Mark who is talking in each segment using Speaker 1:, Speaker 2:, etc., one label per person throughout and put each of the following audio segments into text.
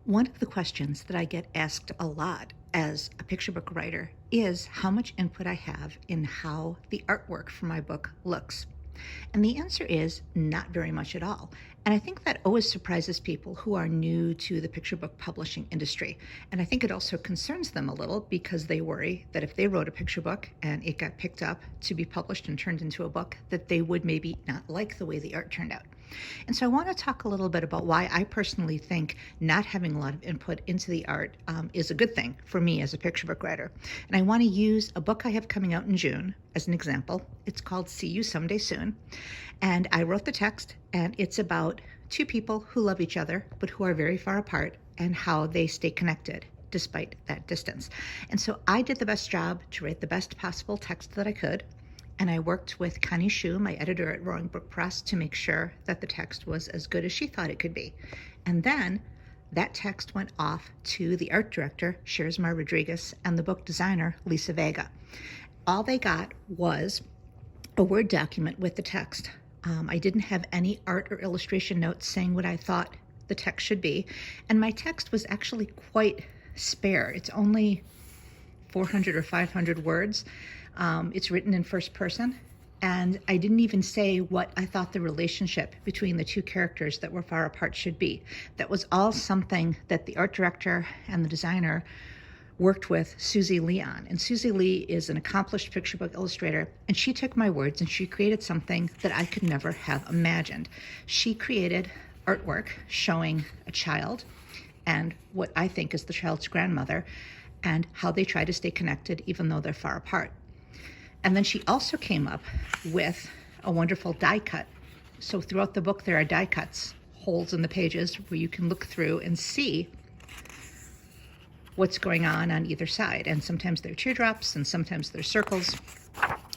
Speaker 1: One of the questions that I get asked a lot as a picture book writer is how much input I have in how the artwork for my book looks. And the answer is not very much at all. And I think that always surprises people who are new to the picture book publishing industry. And I think it also concerns them a little because they worry that if they wrote a picture book and it got picked up to be published and turned into a book, that they would maybe not like the way the art turned out. And so I want to talk a little bit about why I personally think not having a lot of input into the art is a good thing for me as a picture book writer. And I want to use a book I have coming out in June as an example. It's called See You Someday Soon. And I wrote the text, and it's about two people who love each other, but who are very far apart, and how they stay connected despite that distance. And so I did the best job to write the best possible text that I could. And I worked with Connie Hsu, my editor at Brook Press, to make sure that the text was as good as she thought it could be. And then that text went off to the art director, Sharismar Rodriguez, and the book designer, Vega. All they got was a Word document with the text. I didn't have any art or illustration notes saying what I thought the text should be. And my text was actually quite spare. It's only 400 or 500 words. It's written in first person, and I didn't even say what I thought the relationship between the two characters that were far apart should be. That was all something that the art director and the designer worked with Suzy Lee on. And Suzy Lee is an accomplished picture book illustrator, and she took my words and she created something that I could never have imagined. She created artwork showing a child and what I think is the child's grandmother, and how they try to stay connected even though they're far apart. And then she also came up with a wonderful die cut. So throughout the book, there are die cuts, holes in the pages where you can look through and see what's going on either side. And sometimes they're teardrops, and sometimes they're circles,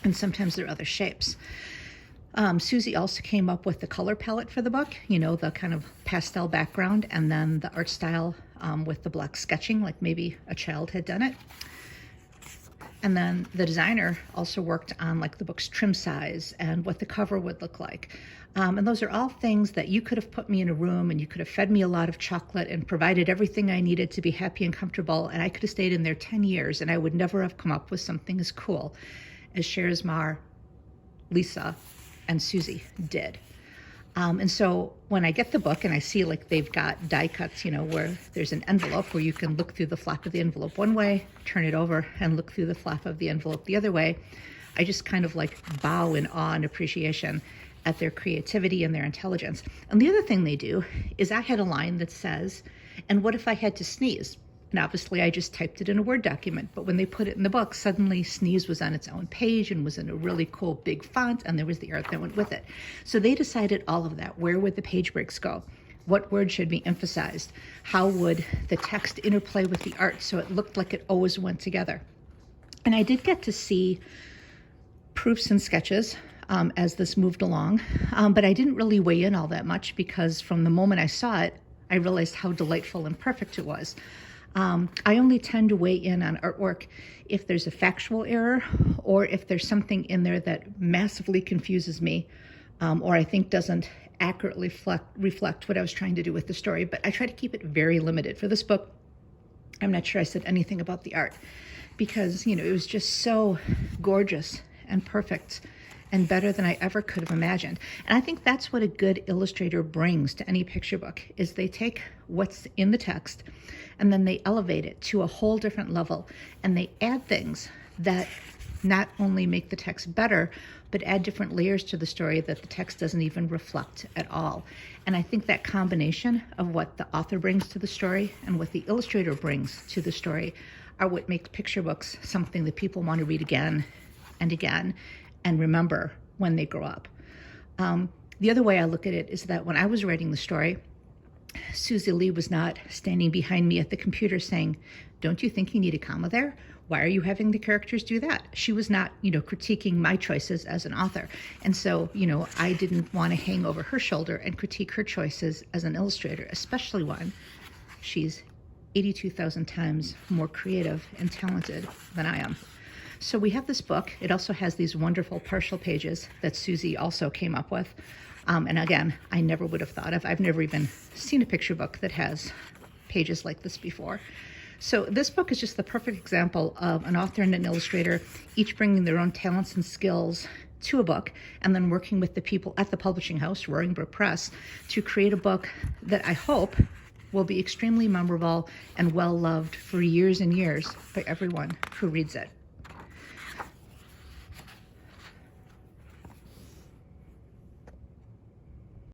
Speaker 1: and sometimes they're other shapes. Suzy also came up with the color palette for the book, the kind of pastel background, and then the art style with the black sketching, like maybe a child had done it. And then the designer also worked on like the book's trim size and what the cover would look like. And those are all things that you could have put me in a room and you could have fed me a lot of chocolate and provided everything I needed to be happy and comfortable. And I could have stayed in there 10 years and I would never have come up with something as cool as Sharismar, Lisa, and Suzy did. And so when I get the book and I see like they've got die cuts, where there's an envelope where you can look through the flap of the envelope one way, turn it over and look through the flap of the envelope the other way, I just kind of like bow in awe and appreciation at their creativity and their intelligence. And the other thing they do is I had a line that says, "And what if I had to sneeze?" And obviously I just typed it in a Word document, but when they put it in the book, suddenly sneeze was on its own page and was in a really cool big font, and there was the art that went with it. So they decided all of that. Where would the page breaks go? What word should be emphasized? How would the text interplay with the art so it looked like it always went together? And I did get to see proofs and sketches as this moved along, but I didn't really weigh in all that much because from the moment I saw it, I realized how delightful and perfect it was. I only tend to weigh in on artwork if there's a factual error or if there's something in there that massively confuses me or I think doesn't accurately reflect what I was trying to do with the story. But I try to keep it very limited. For this book, I'm not sure I said anything about the art because, it was just so gorgeous and perfect and better than I ever could have imagined. And I think that's what a good illustrator brings to any picture book, is they take what's in the text and then they elevate it to a whole different level, and they add things that not only make the text better, but add different layers to the story that the text doesn't even reflect at all. And I think that combination of what the author brings to the story and what the illustrator brings to the story are what makes picture books something that people want to read again and again and remember when they grow up. The other way I look at it is that when I was writing the story, Suzy Lee was not standing behind me at the computer saying, "Don't you think you need a comma there? Why are you having the characters do that?" She was not, critiquing my choices as an author. And so, I didn't want to hang over her shoulder and critique her choices as an illustrator, especially when she's 82,000 times more creative and talented than I am. So we have this book. It also has these wonderful partial pages that Suzy also came up with. And again, I never would have thought of. I've never even seen a picture book that has pages like this before. So this book is just the perfect example of an author and an illustrator, each bringing their own talents and skills to a book, and then working with the people at the publishing house, Brook Press, to create a book that I hope will be extremely memorable and well-loved for years and years by everyone who reads it.